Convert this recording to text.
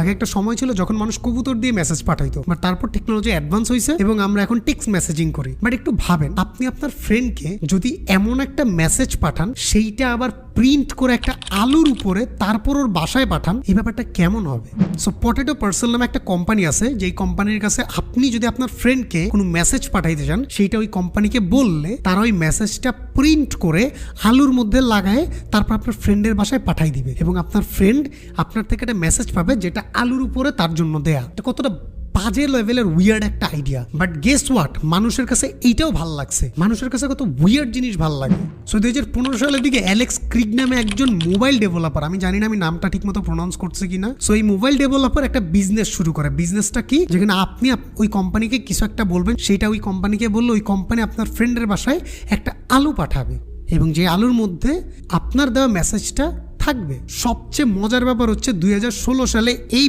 আগে একটা সময় ছিল যখন মানুষ কবুতর দিয়ে মেসেজ পাঠাইতো, বাট তারপর টেকনোলজি অ্যাডভান্স হয়েছে এবং আমরা এখন টেক্সট মেসেজিং করি। বাট একটু ভাবেন, আপনি আপনার ফ্রেন্ডকে যদি এমন একটা মেসেজ পাঠান, সেইটা আবার প্রিন্ট করে একটা আলুর উপরে তারপর ওর বাসায় পাঠান, এই ব্যাপারটা কেমন হবে? সো পটেটো পার্সেল নামে একটা কোম্পানি আছে, যেই কোম্পানির কাছে আপনি যদি আপনার ফ্রেন্ডকে কোনো মেসেজ পাঠাইতে চান, সেইটা ওই কোম্পানিকে বললে তারা ওই মেসেজটা প্রিন্ট করে আলুর মধ্যে লাগায় তারপর আপনার ফ্রেন্ডের বাসায় পাঠাই দিবে, এবং আপনার ফ্রেন্ড আপনার থেকে একটা মেসেজ পাবে যেটা আলুর উপরে তার জন্য দেয়া। এটা কতটা বাজে লেভেলের উইয়ার্ড একটা আইডিয়া। বাট গেস হোয়াট, মানুষের কাছে এইটাও ভাল লাগছে। মানুষের কাছে কত উইয়ার্ড জিনিস ভাল লাগে। সো 2015 সালের দিকে অ্যালেক্স ক্রিগ নামে একজন মোবাইল ডেভেলপার, আমি জানি না আমি নামটা ঠিক মতো প্রোনাউন্স করছি কিনা, সো এই মোবাইল ডেভেলপার একটা বিজনেস শুরু করে। বিজনেসটা কি? যেখানে আপনি ওই কোম্পানিকে কিছু একটা বলবেন, সেইটা ওই কোম্পানিকে বললে ওই কোম্পানি আপনার ফ্রেন্ডের বাসায় একটা আলু পাঠাবে, এবং যে আলুর মধ্যে আপনার দেওয়া মেসেজটা থাকবে। সবচেয়ে মজার ব্যাপার হচ্ছে 2016 সালে এই